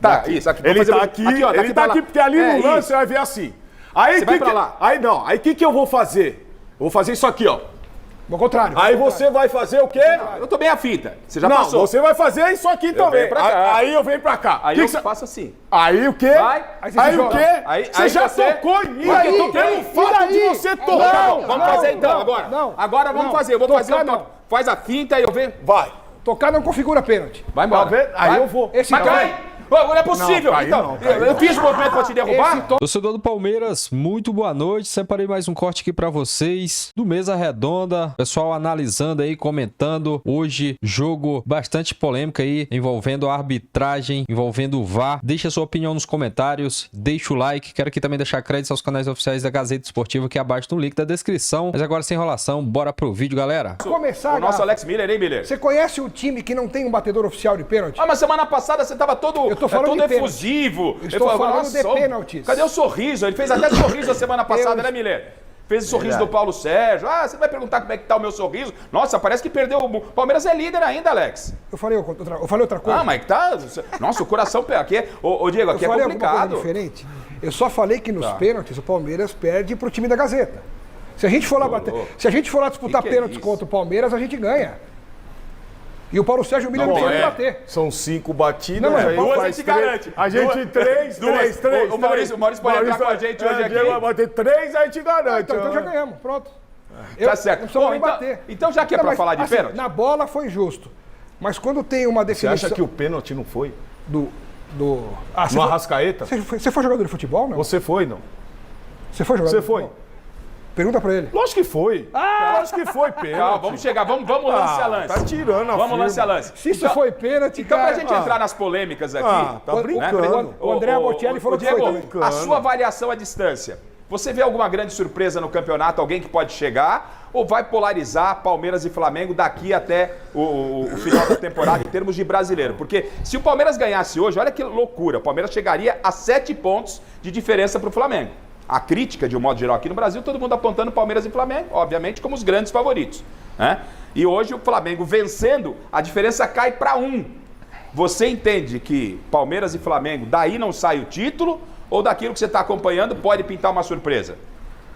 Tá, isso aqui. Ele tá aqui, ó, ele tá aqui porque ali no lance você vai ver assim. Aí você vai pra lá. Aí não, aí o que eu vou fazer? Eu vou fazer isso aqui, ó. Ao contrário. Aí você vai fazer o quê? Eu tô bem a fita. Você já não, passou. você vai fazer isso aqui também. Aí eu venho pra cá. Aí eu faço assim. Aí o quê? Vai. Aí o quê? Você já tocou em mim. Pelo fato de você tocar. Não, vamos fazer então agora. Agora vamos fazer. Eu vou fazer um toque. Faz a finta e eu venho. Vai. Tocar não configura pênalti. Vai embora. Tá vendo? Aí eu vou. Mas cai! Não é possível! Não, então, não, eu fiz o movimento pra te derrubar? Torcedor do Palmeiras, muito boa noite. Separei mais um corte aqui pra vocês do Mesa Redonda. Pessoal analisando aí, comentando. Hoje, jogo bastante polêmico aí, envolvendo a arbitragem, envolvendo o VAR. Deixa a sua opinião nos comentários, deixa o like. Quero aqui também deixar créditos aos canais oficiais da Gazeta Esportiva aqui abaixo no link da descrição. Mas agora, sem enrolação, bora pro vídeo, galera. Começar, o nosso Alex Miller, hein, Miller? Você conhece um time que não tem um batedor oficial de pênalti? Ah, mas semana passada você tava todo efusivo. Estou falando de pênaltis. Cadê o sorriso? Ele fez até sorriso a semana passada, né, Miller? Fez o sorriso do Paulo Sérgio. Ah, você vai perguntar como é que tá o meu sorriso? Nossa, parece que perdeu. O Palmeiras é líder ainda, Alex. Eu falei outra coisa. Ah, mas tá. Nossa, o coração aqui. Ô, Diego, aqui é complicado. Diferente. Eu só falei que nos pênaltis o Palmeiras perde pro time da Gazeta. Se a gente for lá disputar pênaltis contra o Palmeiras, a gente ganha. E o Paulo Sérgio Miller não precisa bater. São 5 batidas. Não, aí duas a faz gente garante. A gente 3. O Maurício pode entrar com a gente hoje aqui. Vai bater 3, a gente garante. Então já ganhamos, pronto. Tá certo. Não precisa nem bater. Então já que é pra falar de pênalti. Na bola foi justo. Mas quando tem uma definição... Você acha que o pênalti não foi? No Arrascaeta? Você foi jogador de futebol, não? Você foi, não? Você foi jogador Você de foi? futebol? Pergunta pra ele. Lógico que foi. Lógico que foi pênalti. Calma, vamos chegar. Vamos lance a lance. Tá tirando a Vamos lance a lance. Se isso foi pênalti, então, cara... pra gente entrar nas polêmicas aqui... tá brincando. O André Bocelli falou que Diego, foi também. a sua avaliação à distância. Você vê alguma grande surpresa no campeonato? Alguém que pode chegar? Ou vai polarizar Palmeiras e Flamengo daqui até o final da temporada em termos de brasileiro? Porque se o Palmeiras ganhasse hoje, olha que loucura. O Palmeiras chegaria a 7 pontos de diferença para o Flamengo. A crítica, de um modo geral, aqui no Brasil, todo mundo apontando Palmeiras e Flamengo, obviamente, como os grandes favoritos, né? E hoje o Flamengo vencendo, a diferença cai para 1. Você entende que Palmeiras e Flamengo, daí não sai o título, ou daquilo que você está acompanhando pode pintar uma surpresa?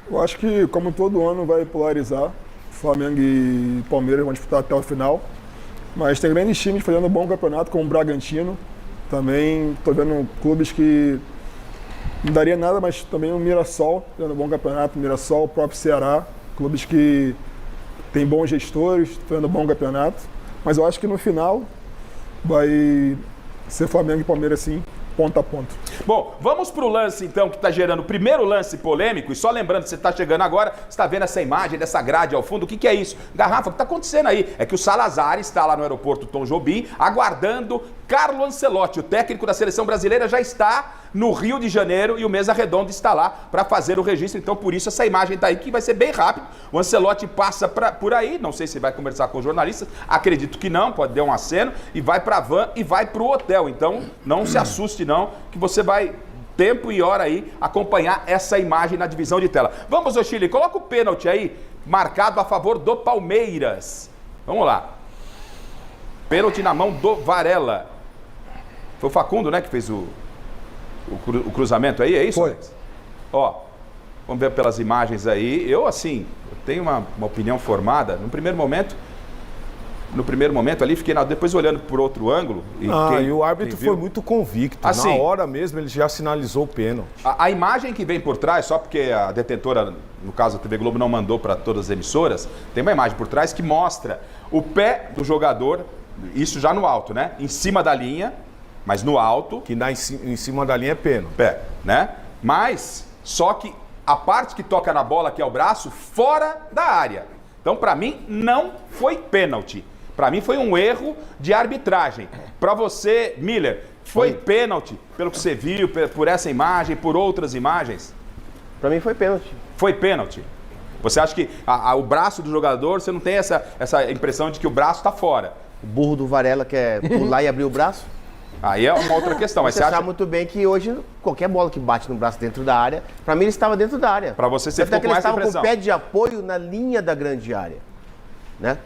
Eu acho que, como todo ano, vai polarizar. Flamengo e Palmeiras vão disputar até o final. Mas tem grandes times fazendo um bom campeonato, como o Bragantino. Também estou vendo clubes que não daria nada, mas também o Mirassol, tendo um bom campeonato, o Mirassol, o próprio Ceará, clubes que têm bons gestores, tendo um bom campeonato. Mas eu acho que no final vai ser Flamengo e Palmeiras sim, ponto a ponto. Bom, vamos pro lance então que está gerando o primeiro lance polêmico. E só lembrando que você está chegando agora, você está vendo essa imagem dessa grade ao fundo. O que é isso? Garrafa, o que está acontecendo aí? É que o Salazar está lá no aeroporto Tom Jobim aguardando Carlo Ancelotti. O técnico da seleção brasileira já está no Rio de Janeiro e o Mesa Redonda está lá para fazer o registro. Então por isso essa imagem está aí que vai ser bem rápido. O Ancelotti passa por aí, não sei se vai conversar com os jornalistas, acredito que não, pode dar um aceno, e vai para a van e vai para o hotel. Então não se assuste não, que você vai tempo e hora aí acompanhar essa imagem na divisão de tela. Vamos, ô Chile, coloca o pênalti aí, marcado a favor do Palmeiras. Vamos lá. Pênalti na mão do Varela. Foi o Facundo, né, que fez o cruzamento aí, é isso? Foi. Alex? Ó, vamos ver pelas imagens aí. Eu tenho uma opinião formada. No primeiro momento ali, fiquei depois olhando por outro ângulo. E o árbitro foi muito convicto. Assim, na hora mesmo ele já sinalizou o pênalti. A imagem que vem por trás, só porque a detentora, no caso a TV Globo, não mandou para todas as emissoras, tem uma imagem por trás que mostra o pé do jogador, isso já no alto, né? Em cima da linha, mas no alto. Que em cima da linha é pênalti. Pé, né? Mas, só que a parte que toca na bola, que é o braço, fora da área. Então, para mim, não foi pênalti. Para mim foi um erro de arbitragem. Para você, Miller, foi pênalti pelo que você viu, por essa imagem, por outras imagens? Para mim foi pênalti. Foi pênalti. Você acha que o braço do jogador, você não tem essa impressão de que o braço está fora? O burro do Varela quer pular e abrir o braço? Aí é uma outra questão. Mas você sabe muito bem que hoje qualquer bola que bate no braço dentro da área, para mim ele estava dentro da área. Para você ficou com essa impressão? Ele estava com o pé de apoio na linha da grande área, né?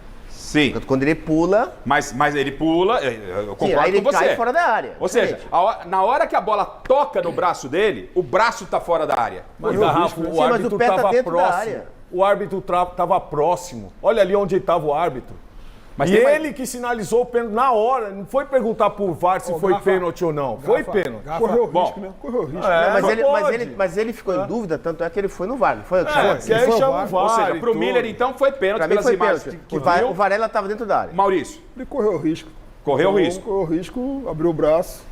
Sim. Quando ele pula... Mas ele pula, eu Sim, aí concordo ele com você. cai fora da área. Ou seja, na hora que a bola toca no braço dele, o braço tá fora da área. Mas, Correu Garrafa, risco, né? o Sim, mas árbitro o pé tá estava dentro da próximo. área. O árbitro estava próximo. Olha ali onde estava o árbitro. Mas E tem mais- ele que sinalizou o pênalti na hora, não foi perguntar pro VAR se foi Garrafa, pênalti ou não. Foi pênalti. Correu Bom. risco, né? Correu risco. É, Mas ele ficou em dúvida, tanto é que ele foi no VAR, não foi? Que aí foi o chama o VAR. VAR. Ou seja, e pro tudo. Miller, então, foi pênalti Pra mim pelas foi imagens pênalti. que O viu. Varela estava dentro da área. Maurício, Ele correu risco. correu o risco. Correu risco, abriu o braço.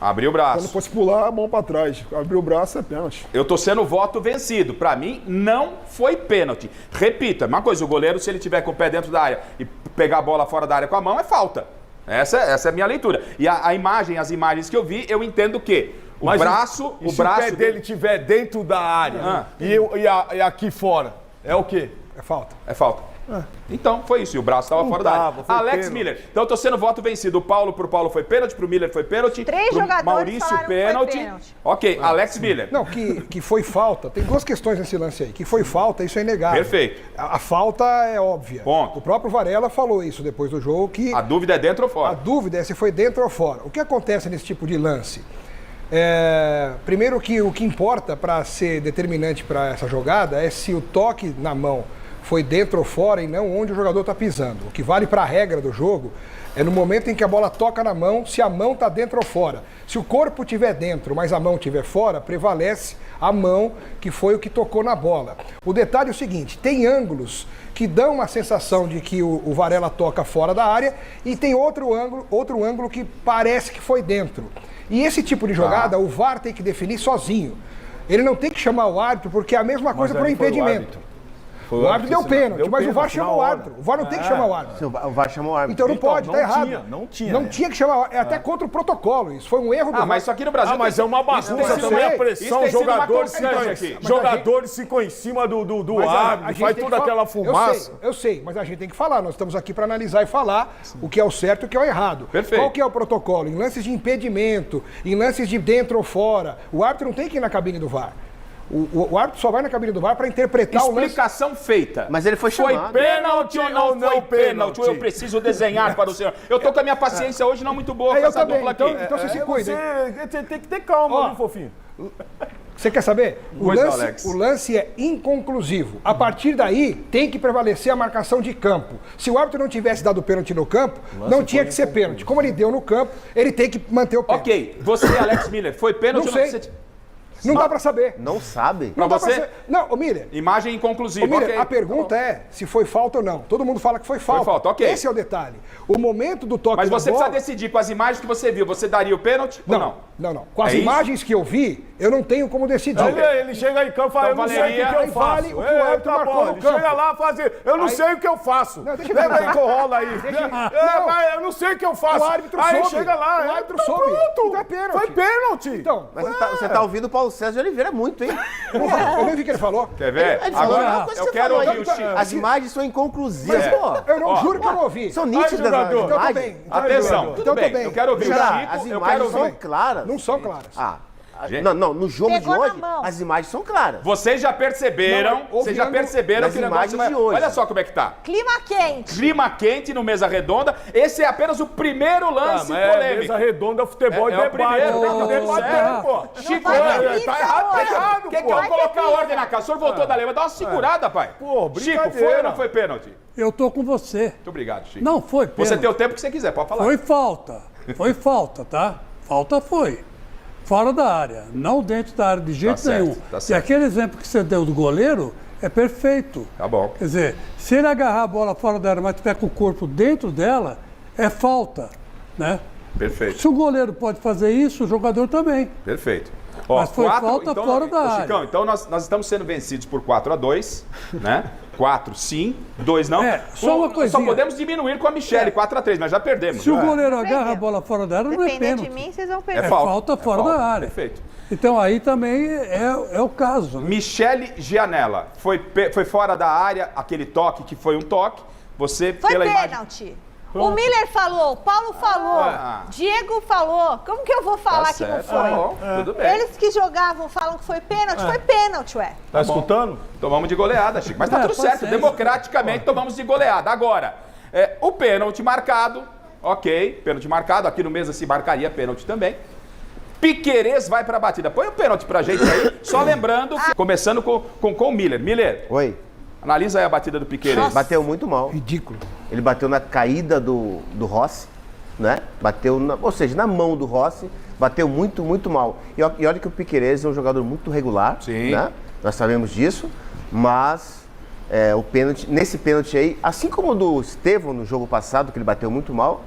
Abriu o Quando braço. fosse pular, a mão pra trás. Abriu o braço, é pênalti. Eu tô sendo voto vencido. Pra mim, não foi pênalti. Repito, é uma coisa, o goleiro, se ele tiver com o pé dentro da área e pegar a bola fora da área com a mão, é falta. Essa é a minha leitura. E as imagens que eu vi, eu entendo que o Mas braço e se o pé dele estiver dentro da área e aqui fora, é o quê? É falta. É falta. Então, foi isso. E o braço estava fora da área. tava, foi Alex pênalti. Miller. Então, eu tô sendo voto vencido. Pro Paulo foi pênalti, pro Miller foi pênalti. Três pro jogadores Maurício, falaram que foi pênalti. pênalti. Ok, Alex Miller. Não, que foi falta. Tem duas questões nesse lance aí. Que foi falta, isso é inegável. Perfeito. A falta é óbvia. Ponto. O próprio Varela falou isso depois do jogo, que A dúvida é dentro ou a fora? dúvida é se foi dentro ou fora. O que acontece nesse tipo de lance? Primeiro que o que importa para ser determinante para essa jogada é se o toque na mão foi dentro ou fora e não onde o jogador está pisando. O que vale para a regra do jogo é no momento em que a bola toca na mão, se a mão está dentro ou fora. Se o corpo estiver dentro, mas a mão estiver fora, prevalece a mão que foi o que tocou na bola. O detalhe é o seguinte, tem ângulos que dão uma sensação de que o Varela toca fora da área e tem outro ângulo que parece que foi dentro. E esse tipo de jogada, o VAR tem que definir sozinho. Ele não tem que chamar o árbitro, porque é a mesma coisa para o aí foi o impedimento. árbitro. O árbitro deu pênalti, mas o VAR pênalti na chamou o hora. árbitro. O VAR não tem que chamar o árbitro. O VAR chamou o árbitro. Então não pode, não tá errado. tinha, não tinha, Não né? tinha que chamar o árbitro. É até contra o protocolo isso. Foi um erro do Ah, VAR. mas isso aqui no Brasil. Mas é uma bagunça isso tem sido também, uma- a pressão, isso tem sido uma jogadores constante aqui. jogadores ficam em cima do Mas árbitro, gente faz tem toda que aquela falar. fumaça. Eu sei, mas a gente tem que falar. Nós estamos aqui para analisar e falar o que é o certo e o que é o errado. Perfeito. Qual que é o protocolo? Em lances de impedimento, em lances de dentro ou fora, o árbitro não tem que ir na cabine do VAR. O árbitro só vai na cabine do VAR para interpretar o lance. Explicação feita. Mas ele foi chamado. Pênalti ou não foi pênalti? pênalti? Eu preciso desenhar para o senhor. Eu tô com a minha paciência hoje não muito boa com Eu essa também, dupla então- aqui. então você se cuida, hein? Você tem que ter calma, Ó. viu, fofinho? Você quer saber? Pois não, Alex. O lance é inconclusivo. A partir daí, tem que prevalecer a marcação de campo. Se o árbitro não tivesse dado pênalti no campo, não tinha que ser pênalti. Como ele deu no campo, ele tem que manter o pênalti. Ok, você, Alex Miller, foi pênalti Não ou sei. Você... Não dá pra saber. Não sabe? Pra Não dá você? saber. Não, ô Miller. Imagem inconclusiva, Ô, Miller, ok. a pergunta é se foi falta ou não. Todo mundo fala que foi falta. falta, ok. Esse é o detalhe. O momento do toque Mas da você bola... precisa decidir com as imagens que você viu. Você daria o pênalti ou não? Não. Com as É isso? imagens que eu vi, eu não tenho como decidir. Ele chega em campo e fala, Então, eu não sei o que Valeria, eu faço. vale o que o árbitro marcou no Ele campo. chega lá e fala assim, eu não Aí- sei o que eu faço. Não, deixa eu Lembra terminar. aí que rola aí. Não. Mas eu não sei o que eu faço. O árbitro aí soube. chega lá, O árbitro então soube. pronto. Então é pênalti. Foi pênalti. Então, Mas você tá ouvindo o Paulo César de Oliveira muito, hein? eu nem vi o que ele falou. Quer ver? Ele falou a mesma Agora, coisa eu que você quero falou ouvir o aí. Chico. As imagens são inconclusivas, É. pô. Eu não juro que eu não ouvi. São nítidas as jogador. Então tá imagens. bem. Então Atenção, então tudo tô bem. bem. Eu quero ouvir o Será? Chico, As eu quero imagens ouvir... são claras. Não são claras. Gente. Não, no jogo Pegou de na hoje, mão. as imagens são claras. Vocês já perceberam, Não, houve vocês já ângulo perceberam nas que o negócio imagens de hoje. Olha só como é que tá. Clima quente. Clima quente no Mesa Redonda. Esse é apenas o primeiro lance polêmico. Mesa redonda, futebol É e o debate. primeiro, Tem que tá debater, certo. pô. Chico, vai ter olha, pizza tá errado, hoje. tá errado, quem pô. quer Vai ter colocar pizza. ordem na casa? O senhor voltou da leva. Dá uma segurada, pai. Pô, Chico, foi brincadeira. ou não foi pênalti? Eu tô com você. Muito obrigado, Chico. Não, foi Você pênalti. tem o tempo que você quiser, pode falar. Foi falta. Foi falta, tá? Falta foi. Fora da área, não dentro da área de jeito certo, nenhum. tá E certo. aquele exemplo que você deu do goleiro é perfeito. Tá bom. Quer dizer, se ele agarrar a bola fora da área, mas tiver com o corpo dentro dela, é falta, né? Perfeito, Se o goleiro pode fazer isso, o jogador também. perfeito. Mas foi falta fora da área. Chicão, então nós estamos sendo vencidos por 4-2, né? 4 sim, 2 não. só uma Só coisinha. podemos diminuir com a Michele, 4-3, mas já perdemos. Se o né? goleiro agarra a bola fora da área, não é Dependendo de pênalti. mim, vocês vão É perder. É falta. falta fora falta. da área. Perfeito. Então aí também é o caso. Né? Michele Gianella, foi fora da área, aquele toque que foi um toque. Você, Foi pela imagem... pênalti. O Miller falou, o Paulo falou, Ah. Diego falou. Como que eu vou falar Tá que não certo, foi? tá bom, tudo bem. Eles que jogavam falam que foi pênalti, foi pênalti, ué. Tá escutando? Tomamos de goleada, Chico. Mas tá tudo certo, paciência. democraticamente tomamos de goleada. Agora, O pênalti marcado, ok, pênalti marcado, aqui no Mesa se marcaria pênalti também. Piquerez vai pra batida. Põe o pênalti pra gente aí, só lembrando, começando com o Miller. Miller, Oi. analisa aí a batida do Piquerez. Bateu muito mal. Ridículo. Ele bateu na caída do Rossi, né? Bateu, ou seja, na mão do Rossi, bateu muito, muito mal. E olha que o Piquerez é um jogador muito regular, Sim. né? Nós sabemos disso, mas o pênalti, nesse pênalti aí, assim como o do Estevão no jogo passado, que ele bateu muito mal,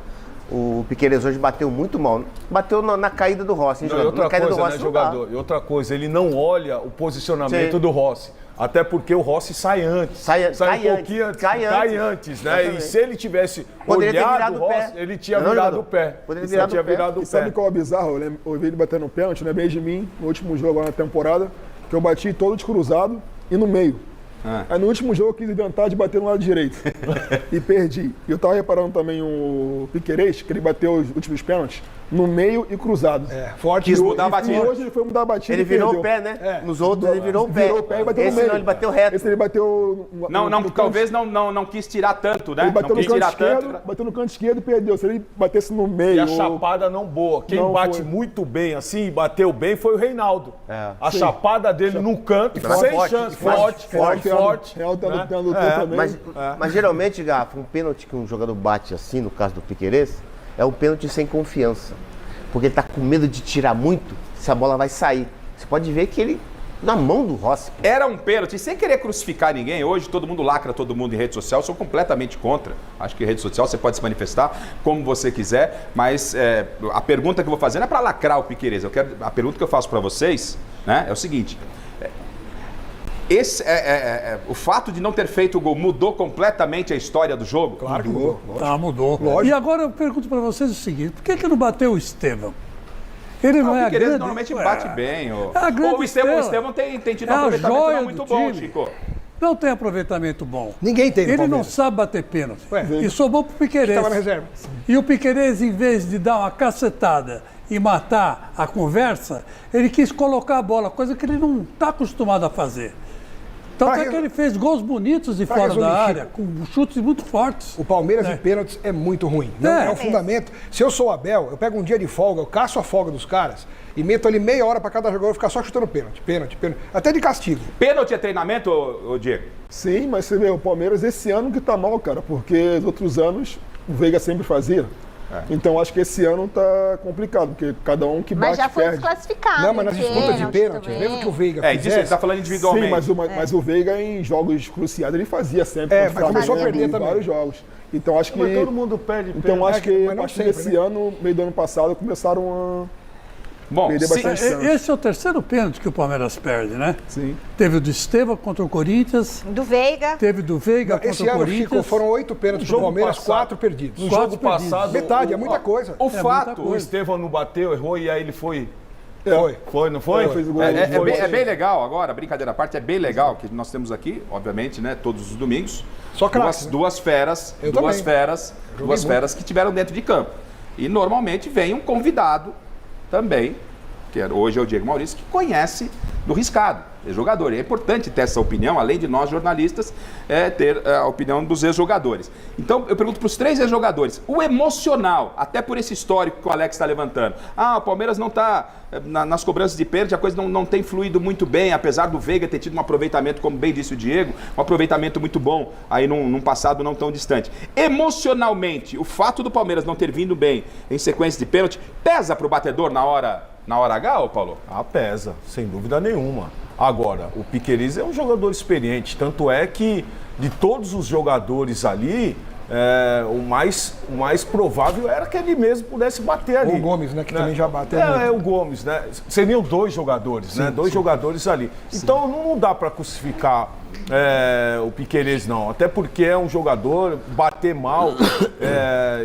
o Piquerez hoje bateu muito mal. Bateu na caída do Rossi. Não, e outra coisa, né, jogador? E outra coisa, ele não olha o posicionamento do Rossi. Até porque o Rossi sai antes. Sai um pouquinho antes. Cai antes, né? Exatamente. E se ele tivesse Poderia ter olhado virado o o pé. Rossi, ele tinha Não, virado jogador. o pé. Poderia Ele virado tinha o pé. virado o E sabe pé. qual é o bizarro? Eu vi ele batendo pênalti, né? Desde mim, no último jogo agora na temporada, que eu bati todo descruzado e no meio. Aí no último jogo eu quis inventar de bater no lado direito. E perdi. E eu tava reparando também o Piquerez, que ele bateu os últimos pênaltis no meio e cruzado. Forte. Quis mudar a batida. E hoje ele foi mudar a batida Ele e virou perdeu. o pé, né? Nos outros ele virou o pé. Virou o pé e bateu Esse no meio. não, ele bateu reto. Esse ele bateu... Talvez não quis tirar tanto, né? Ele bateu Não no quis canto tirar esquerdo, tanto. bateu no canto esquerdo e perdeu. Se ele batesse no meio... E a ou- chapada não boa. Quem Não bate foi. muito bem assim, bateu bem, foi o Reinaldo. A chapada dele no canto, Forte, sem chance. forte, Forte. Real tá né? lutando também. Mas geralmente, Garrafa, um pênalti que um jogador bate assim, no caso do Piquerez, é um pênalti sem confiança. Porque ele tá com medo de tirar muito, se a bola vai sair. Você pode ver que ele, na mão do Rossi. Era um pênalti, sem querer crucificar ninguém. Hoje todo mundo lacra todo mundo em rede social. Eu sou completamente contra. Acho que em rede social você pode se manifestar como você quiser, mas a pergunta que eu vou fazer não é para lacrar o Piquerez. A pergunta que eu faço para vocês, né, é o seguinte: o fato de não ter feito o gol mudou completamente a história do jogo? Claro que mudou. Mudou. Lógico. E agora eu pergunto para vocês o seguinte: por que não bateu o Estevão? Ele não O é a Piquerez grande... normalmente bate bem. É a grande O estrela. Estevão tem tido É um a aproveitamento joia não do muito bom, time. Chico. Não tem aproveitamento bom. Ninguém tem no Ele não Palmeiras. sabe bater pênalti. Ué, E sobrou pro Piquerez. Estava na reserva. E o Piquerez, em vez de dar uma cacetada e matar a conversa, ele quis colocar a bola, coisa que ele não está acostumado a fazer. Tanto Pra é que ele fez gols bonitos de pra fora da resumir, área, com chutes muito fortes. O Palmeiras É. em pênaltis é muito ruim. Não é, um fundamento. Se eu sou o Abel, eu pego um dia de folga, eu caço a folga dos caras e meto ali meia hora para cada jogador ficar só chutando pênalti. Até de castigo. Pênalti é treinamento, ô Diego? Sim, mas você vê, o Palmeiras esse ano que tá mal, cara, porque os outros anos o Veiga sempre fazia. Então acho que esse ano tá complicado, porque cada um que bate Mas já foi perde. desclassificado. Não, mas nas em disputas de pênalti, também. mesmo que o Veiga Disso ele fizesse... tá falando individualmente. Sim, mas o Veiga em jogos cruciais ele fazia sempre. É, contra o mas começou a Flamengo, perder em também. vários jogos. Então acho que Mas todo mundo perde então pênalti. acho que mas a não partir sempre, desse né? ano, meio do ano passado, começaram Bom, Perder sim, bastante. chance. Esse é o terceiro pênalti que o Palmeiras perde, né? a. Sim. Teve o do Estevão contra o Corinthians, Do Veiga. teve do Veiga Esse contra o ano, Corinthians. Chico, foram 8 pênaltis pro jogo Palmeiras, passado. 4 perdidos. No Quatro jogo perdidos. passado. Metade, é muita coisa. o muita fato... coisa. O Estevão não bateu, errou e aí ele foi. Foi. Foi, não foi? Fez o gol. É bem legal agora, brincadeira à parte, é bem legal que nós temos aqui, obviamente, né, todos os domingos, Só craque, né? duas feras, Eu duas também. feras, duas muito. feras que tiveram dentro de campo. E normalmente vem um convidado também, que hoje é o Diego Maurício, que conhece do riscado, é jogador. E é importante ter essa opinião, além de nós jornalistas, ter a opinião dos ex-jogadores. Então, eu pergunto para os 3 ex-jogadores, o emocional, até por esse histórico que o Alex está levantando. O Palmeiras não está, nas cobranças de pênalti, a coisa não tem fluído muito bem, apesar do Veiga ter tido um aproveitamento, como bem disse o Diego, um aproveitamento muito bom, aí num passado não tão distante. Emocionalmente, o fato do Palmeiras não ter vindo bem em sequência de pênalti, pesa para o batedor na hora H, ô Paulo? Pesa, sem dúvida nenhuma. Agora, o Piquerez é um jogador experiente, tanto é que de todos os jogadores ali, o mais provável era que ele mesmo pudesse bater ali. Ou o Gomes, né, que também já bateu o Gomes, né? Seriam 2 jogadores, né? 2 jogadores ali. Então não dá para crucificar o Piquerez, não. Até porque é um jogador, bater mal,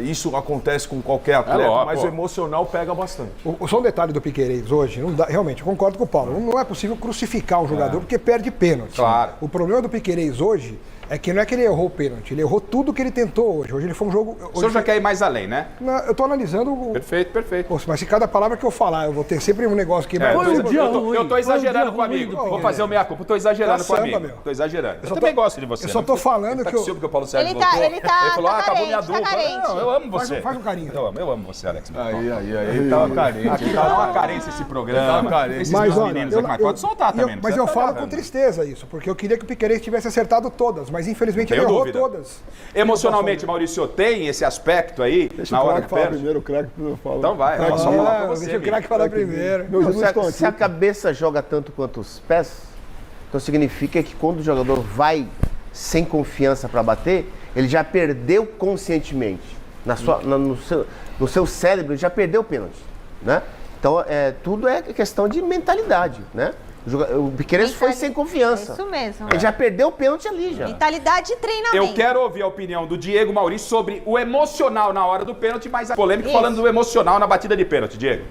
isso acontece com qualquer atleta, lógico, mas pô. o emocional pega bastante. Só um detalhe do Piquerez hoje, não dá, realmente, eu concordo com o Paulo, não é possível crucificar um jogador porque perde pênalti. Claro. O problema do Piquerez hoje É que não é que ele errou o pênalti, ele errou tudo que ele tentou hoje. Hoje ele foi um jogo... O senhor já quer ir mais além, né? Não, eu tô analisando... Perfeito, perfeito. Pô, mas se cada palavra que eu falar, eu vou ter sempre um negócio que... Eu tô exagerando com o amigo. Vou fazer o meia-culpa. Tô exagerando com o amigo. Tô exagerando. Eu também gosto de você. Eu só tô falando que eu... que o Paulo Sérgio Ele voltou. ele falou, acabou minha carente, dupla. Não, eu amo você. Faz um carinho. Eu amo você, Alex. Aí, tava carente. Aqui tá uma carência esse programa. Esses Mas, meus olha, meninos aqui, mas pode soltar também. Mas eu falo com tristeza isso, porque eu queria que o Piquerez tivesse acertado todas, mas infelizmente ele Tenho errou dúvida. todas. Emocionalmente, Maurício, tem esse aspecto aí Deixa na o hora craque do falar pênalti? primeiro, o craque depois eu falo. Então vai, eu só falar pra você. Deixa o craque falar primeiro. Meus ídolos estão Se a aqui. cabeça joga tanto quanto os pés, então significa que quando o jogador vai sem confiança para bater, ele já perdeu conscientemente. No seu cérebro, ele já perdeu o pênalti, né? Então, tudo é questão de mentalidade, né? O Piquerez foi sem confiança. É isso mesmo. Ele já perdeu o pênalti ali, já. Mentalidade de treinamento. Eu quero ouvir a opinião do Diego Maurício sobre o emocional na hora do pênalti, mas a polêmica Isso. falando do emocional na batida de pênalti, Diego.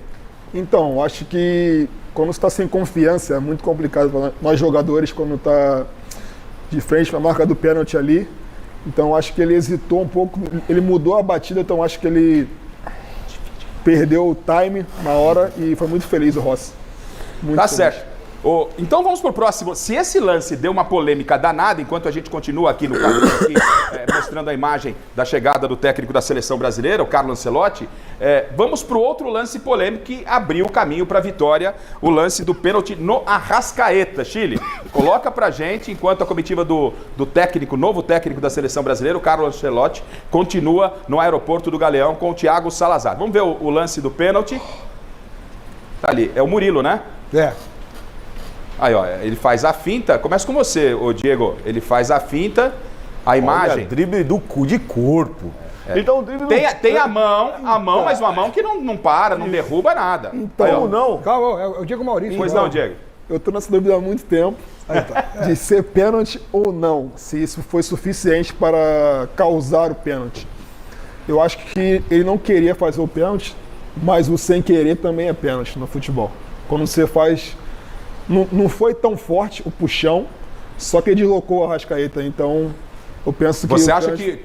Então, acho que quando você está sem confiança, é muito complicado para nós jogadores quando está de frente para a marca do pênalti ali. Então, acho que ele hesitou um pouco, ele mudou a batida, então acho que ele perdeu o time na hora e foi muito feliz o Rossi. Muito Tá feliz. certo. Então vamos pro próximo. Se esse lance deu uma polêmica danada, enquanto a gente continua aqui no quadro, aqui, mostrando a imagem da chegada do técnico da seleção brasileira, o Carlo Ancelotti, vamos pro outro lance polêmico que abriu o caminho para a vitória, o lance do pênalti no Arrascaeta. Chile, coloca pra gente, enquanto a comitiva do técnico, novo técnico da seleção brasileira, o Carlo Ancelotti, continua no aeroporto do Galeão com o Thiago Salazar. Vamos ver o lance do pênalti. Tá ali, é o Murilo, né? É. Aí, ó, ele faz a finta. Começa com você, ô Diego. Ele faz a finta, a imagem. Olha, drible do cu de corpo. Então, o drible Tem a mão, mas uma mão que não para, não derruba nada. Então, Aí, ó. não. Calma, é o Diego Maurício. Pois não, Diego. Eu tô nessa dúvida há muito tempo de ser pênalti ou não, se isso foi suficiente para causar o pênalti. Eu acho que ele não queria fazer o pênalti, mas o sem querer também é pênalti no futebol. Quando você faz... Não foi tão forte o puxão, só que ele deslocou o Arrascaeta, então eu penso que... Você acha que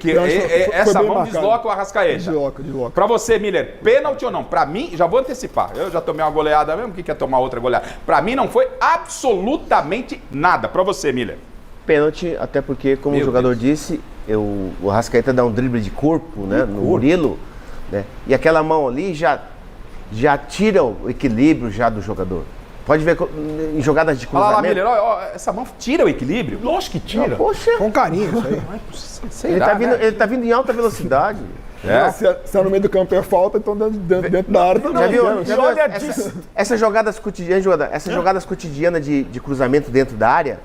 essa mão desloca o Arrascaeta? Desloca. Pra você, Miller, pênalti ou não? Pra mim, já vou antecipar, eu já tomei uma goleada mesmo, que quer tomar outra goleada? Pra mim não foi absolutamente nada. Pra você, Miller. Pênalti, até porque, como o jogador disse, o Arrascaeta dá um drible de corpo, né, no Murilo, né? E aquela mão ali já tira o equilíbrio já do jogador. Pode ver em jogadas de Olha lá, cruzamento. Miller, ó, essa mão tira o equilíbrio? Lógico que tira. Poxa, Com carinho, isso aí. Sei ele lá, tá, vindo, né? ele tá vindo em alta velocidade. Se é no meio do campo é falta, então dentro da área também. Já viu, pênalti. já viu essas jogadas cotidianas, de cruzamento dentro da área,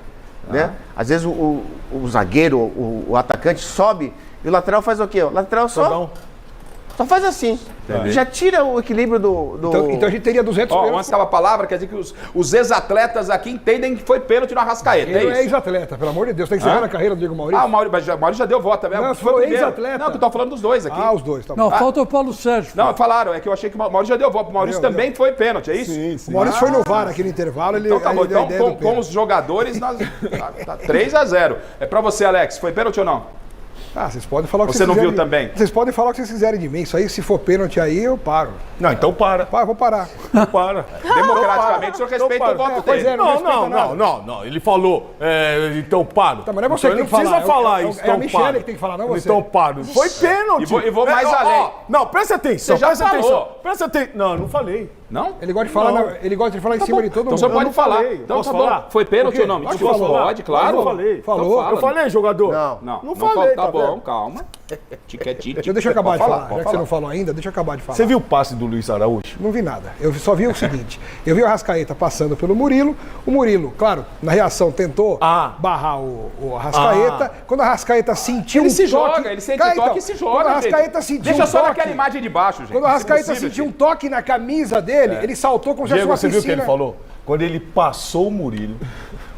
né? Às vezes o zagueiro, o atacante sobe e o lateral faz o quê? O lateral só faz assim. Já tira o equilíbrio do... Então a gente teria 200 Ó, pênaltis. antes aquela palavra, quer dizer que os ex-atletas aqui entendem que foi pênalti no Arrascaeta, Ele é não é isso? ex-atleta, pelo amor de Deus. Tá encerrando a carreira do Diego Maurício. Ah, o Maurício já deu voto também. Não, Foi o foi primeiro. ex-atleta. Não, que eu tô falando dos dois aqui. Os dois, tá bom. Não, falta o Paulo Sérgio. Não, falaram, é que eu achei que o Maurício já deu voto. O Maurício Deu, também foi pênalti, é isso? Sim, sim. O Maurício foi no VAR aqui no intervalo, ele Então tá bom, ele deu a então ideia do com pênalti. os jogadores, nós, tá 3-0. É pra você, Alex, foi pênalti ou não? Vocês podem falar o que Você vocês não viu quiserem. também? Vocês podem falar o que vocês quiserem de mim. Isso aí, se for pênalti aí, eu paro. Não, então para. Vou parar. Para. Democraticamente, o senhor respeita o voto Pois dele. é, não respeita nada. Não. Ele falou, então paro. Tá, mas não é você Então que ele tem que não precisa falar. falar É isso. a Então Michele paro. que tem que falar, não você. Então paro. Foi pênalti. E vou mais além. Não, presta atenção. Você já presta falou. atenção. Presta atenção. Não, não falei. Não? Ele gosta de falar, ele gosta de falar em cima de todo Então mundo. o senhor pode não falar. falei. Então Posso tá bom. falar? Foi pênalti Por quê? ou não? Me Pode desculpa. falar. Pode, claro. Eu falei. Então Falou. fala. Eu falei, jogador. Não falei, tá tá bom, vendo? calma. Tiquetito. Deixa eu acabar de falar. pode Já que você não falou ainda, deixa eu acabar de falar. Você viu o passe do Luiz Araújo? Não vi nada. Eu só vi o seguinte. Eu vi o Arrascaeta passando pelo Murilo. O Murilo, claro, na reação tentou barrar o Arrascaeta. Quando o Arrascaeta sentiu Ele um se toque... joga, ele sente toque e se joga. Quando o Arrascaeta gente. sentiu Deixa um só toque... naquela imagem de baixo, gente. Quando o Arrascaíta sentiu um toque na camisa dele, ele saltou como se fosse Diego, uma você viu o que piscina. ele falou? quando ele passou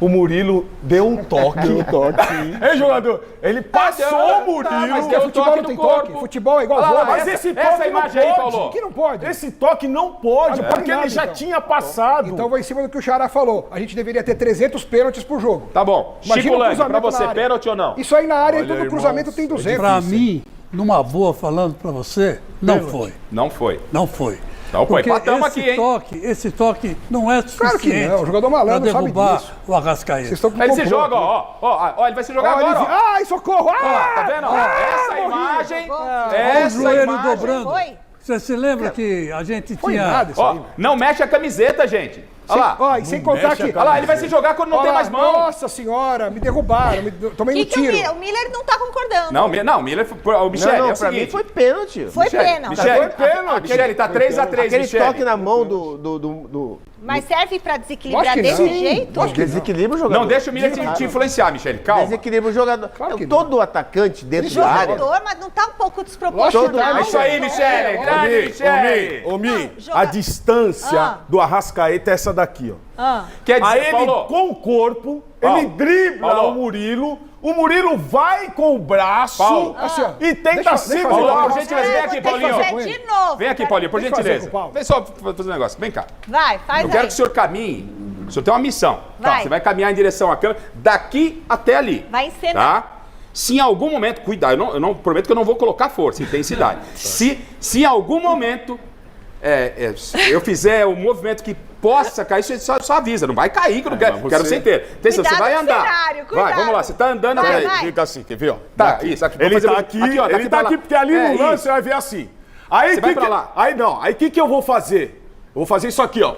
o Murilo deu um toque. Deu um toque, sim. É, jogador, ele passou o Murilo. mas deu Futebol toque não no tem corpo. toque. Futebol é igual Olha lá, vôlei. Mas esse toque essa não imagem aí, pode. Paulo. Que não pode. Esse toque não pode, Não pode porque nada, ele já então. tinha passado. Então vai em cima do que o Xará falou. A gente deveria ter 300 pênaltis por jogo. Tá bom. Imagina Chico o Lang, pra cruzamento você, na área. pênalti ou não? Isso aí na área, Olha, todo irmãos, cruzamento tem 200. Pra mim, numa boa, falando pra você, não foi. Não foi. Não foi. Então, pô, Porque empatamos aqui, hein? esse toque não é Claro que suficiente não, o jogador malandro pra sabe derrubar disso. o Arrascaeta. Vocês estão com Ele se complô joga, aqui. ó, ele vai se jogar Ó, agora, ó. Ai, socorro! Ah! Tá vendo? Ó, essa imagem, Olha o essa joelho imagem. dobrando. Foi? Você se lembra que a gente Foi tinha... nada isso Ó, aí. não mexe a camiseta, gente. Olha lá. Ó, e sem contar mexe a que... Olha lá, ele vai se jogar quando não Ó tem lá, mais mão. Nossa senhora, me derrubaram, tomei um O tiro. Miller não tá concordando. Não, o Miller, o Michele, Não, é o pra mim seguinte. foi pênalti. Foi pênalti. Michele, Foi pênalti. Michele, tá 3-3, Aquele Michele. toque na mão do Mas serve pra Lógico desequilibrar que desse não. jeito? Lógico que não. desequilibra o jogador. Não deixa o Miller te influenciar, Michele, calma. Desequilibra o jogador. Claro que não. Todo atacante dentro da área. Jogador, mas não tá um pouco desproporcional? É isso aí, Michele, grande Michele. Ô, Mi, Não, joga- a distância Ah. do Arrascaeta é essa daqui, ó. Ah. Quer dizer, Aí ele, Paulo, com o corpo, Paulo, ele dribla Paulo. o Murilo vai com o braço Paulo. Assim, ó, e tenta deixa eu segurar. fazer Paulo, uma por gentileza, vem aqui, Paulinho. De novo. Vem aqui, Paulinho, por Deixa eu fazer gentileza. com o Paulo. Vem só fazer um negócio, vem cá. Vai, faz Eu aí. quero que o senhor caminhe. O senhor tem uma missão. Tá, Vai. você vai caminhar em direção à câmera, daqui até ali. Vai encenar. Tá? Se em algum momento, cuidado, eu não prometo que eu não vou colocar força, intensidade. se em algum momento eu fizer um movimento que possa cair, você só avisa, não vai cair, que eu não quero, quero ser inteiro. Atenção, você Cuidado vai com o andar. cenário, Vai, cuidado. vamos lá, você tá andando Vai, até aí. vai. Fica assim, quer ver, ó? Tá, isso, aqui. Ele vou fazer- tá aqui, ó, ele tá pra lá. aqui, porque ali no lance isso. você vai ver assim. Aí Você vai pra lá. Aí não, aí o que eu vou fazer? Eu vou fazer isso aqui, ó.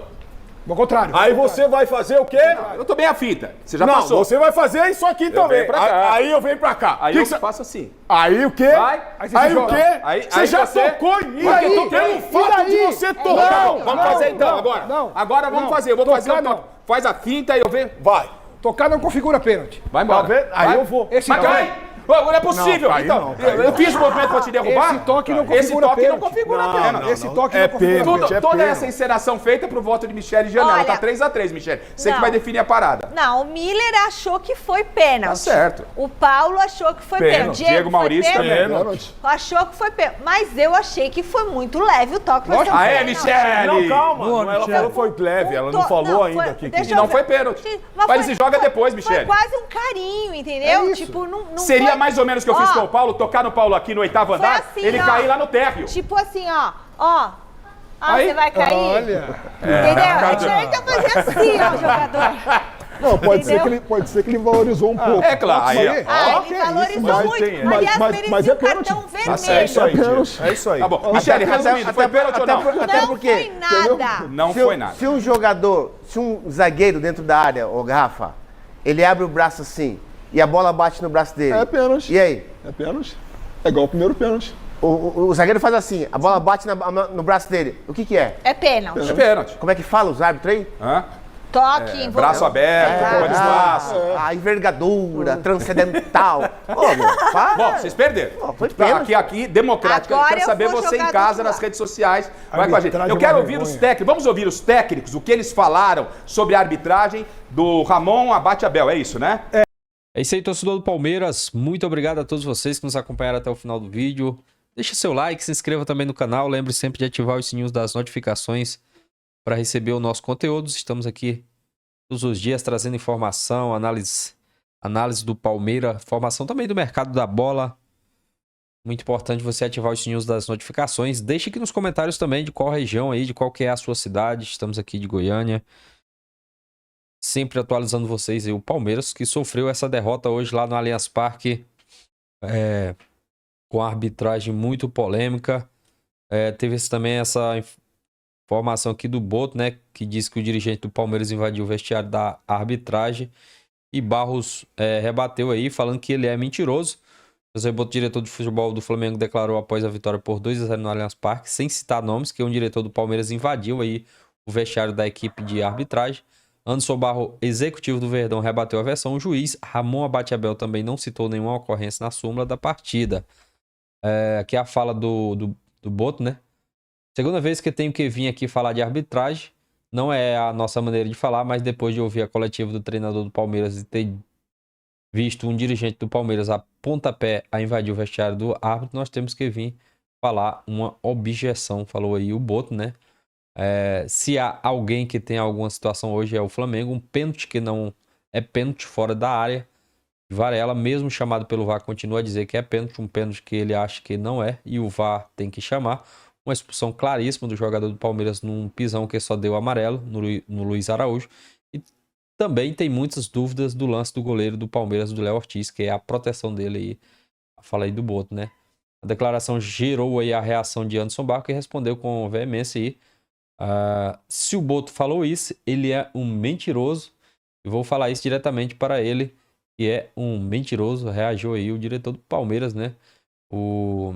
Ao contrário. Aí você vai fazer o quê? Eu tô bem a fita, você já Não, passou. você vai fazer isso aqui também. venho pra cá. Aí eu venho pra cá. Aí Que eu que cê- faço assim. Aí o quê? Vai. Aí Aí o quê? Aí Você já você- tocou em mim. Porque Aí, toquei. pelo fato de você Tá tocar. bom, vamos fazer então não, agora. não, agora vamos não. fazer, eu vou fazer Tocar um toque. não. Faz a finta e eu venho. Vai. Tocar não configura pênalti. Vai embora. Tá vendo? Aí Vai. eu vou. Esse Mas toque- cai! Ô, não é possível. Não, cai então, não, cai eu fiz o movimento pra te derrubar. Esse toque não Esse configura toque não pênalti. configura Não, pênalti. não, Esse não. toque É não configura pênalti. pênalti. Toda pênalti. essa encenação feita pro voto de Michele e Janela. Olha- Tá 3-3, Michele. Você que Não. vai definir a parada. Não, o Miller achou que foi pênalti. Tá certo. O Paulo achou que foi Pênalti. pênalti. Diego foi Maurício pênalti? também. Pênalti. Achou que foi pênalti. Mas eu achei que foi muito leve o toque. pra ser um Aê, pênalti. Michele! Não, calma. Boa, Ela Michele. falou que foi leve. Ela não falou ainda aqui. deixa E não eu ver. foi pênalti. Mas Mas ele se joga depois, Michele. Foi quase um carinho, entendeu? É isso. Tipo, não Seria foi... mais ou menos o que eu fiz Ó, com o Paulo, tocar no Paulo aqui no 8º andar, assim, ele ó. cair lá no térreo. Tipo assim, ó. Ah, Aí- você vai cair? Olha. Entendeu? É diferente eu fazer assim, ó, jogador. Não, pode ser, Entendeu? pode ser que ele valorizou um pouco. É claro. Aí, ó. Ah, que ele isso, valorizou mas muito. tem- Aliás, mas merecia é um pênalti. cartão Tá vermelho. certo, isso aí. Diego. É isso aí. Tá bom. Michele, resumindo, foi pênalti ou não? Até Não porque foi nada. Não se, foi nada. Se um jogador, se um zagueiro dentro da área, ô Rafa, ele abre o braço assim e a bola bate no braço dele. É pênalti. E aí? É pênalti. É igual o primeiro pênalti. O zagueiro faz assim, a bola bate no braço dele. O que é? É pênalti. É pênalti. Como é que fala os árbitros aí? Hã? Toque, envolveu. Braço aberto, ocupando espaço. A envergadura, transcendental. Ô, meu, para. Bom, vocês perderam. Pô, foi pênalti. Aqui, democrático. Eu Agora quero eu saber vou você em jogar do casa, outro nas lado. redes sociais. Vai com a gente. Arbitragem Eu é quero uma ouvir os vergonha. técnicos. Vamos ouvir os técnicos, o que eles falaram sobre a arbitragem do Ramon Abate Abel. É isso, né? É isso aí, torcedor do Palmeiras. Muito obrigado a todos vocês que nos acompanharam até o final do vídeo. Deixa seu like, se inscreva também no canal. Lembre sempre de ativar os sininhos das notificações para receber o nosso conteúdo. Estamos aqui todos os dias trazendo informação, análise do Palmeiras, formação também do mercado da bola. Muito importante você ativar os sininhos das notificações. Deixe aqui nos comentários também de qual região aí, de qual que é a sua cidade. Estamos aqui de Goiânia. Sempre atualizando vocês aí. O Palmeiras que sofreu essa derrota hoje lá no Allianz Parque. Com a arbitragem muito polêmica. Teve também essa informação aqui do Boto, né? Que diz que o dirigente do Palmeiras invadiu o vestiário da arbitragem. E Barros rebateu aí, falando que ele é mentiroso. José Boto, diretor de futebol do Flamengo, declarou após a vitória por 2-0 no Allianz Parque, sem citar nomes, que um diretor do Palmeiras invadiu aí o vestiário da equipe de arbitragem. Anderson Barro, executivo do Verdão, rebateu a versão. O juiz Ramon Abate Abel também não citou nenhuma ocorrência na súmula da partida. Aqui é a fala do Boto, né? Segunda vez que eu tenho que vir aqui falar de arbitragem. Não é a nossa maneira de falar, mas depois de ouvir a coletiva do treinador do Palmeiras e ter visto um dirigente do Palmeiras a pontapé a invadir o vestiário do árbitro, nós temos que vir falar uma objeção, falou aí o Boto, né? Se há alguém que tem alguma situação hoje é o Flamengo, um pênalti que não é pênalti fora da área. Varela, mesmo chamado pelo VAR, continua a dizer que é pênalti, um pênalti que ele acha que não é, e o VAR tem que chamar. Uma expulsão claríssima do jogador do Palmeiras num pisão que só deu amarelo no Luiz Araújo. E também tem muitas dúvidas do lance do goleiro do Palmeiras, do Léo Ortiz, que é a proteção dele aí. Fala aí do Boto, né? A declaração gerou aí a reação de Anderson Barros, que respondeu com veemência aí. Se o Boto falou isso, ele é um mentiroso. E vou falar isso diretamente para ele, que é um mentiroso. Reagiu aí o diretor do Palmeiras, né? O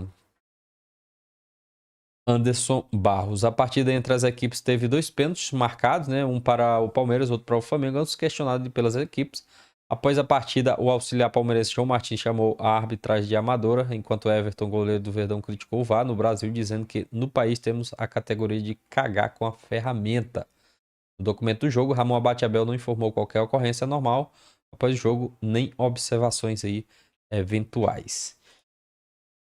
Anderson Barros. A partida entre as equipes teve 2 pênaltis marcados, né? Um para o Palmeiras, outro para o Flamengo, ambos questionados pelas equipes. Após a partida, o auxiliar palmeirense João Martins chamou a arbitragem de amadora, enquanto Everton, goleiro do Verdão, criticou o VAR no Brasil, dizendo que no país temos a categoria de cagar com a ferramenta. No documento do jogo, Ramon Abate-Abel não informou qualquer ocorrência normal após o jogo, nem observações aí eventuais.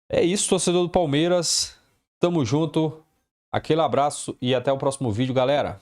É isso, torcedor do Palmeiras. Tamo junto. Aquele abraço e até o próximo vídeo, galera.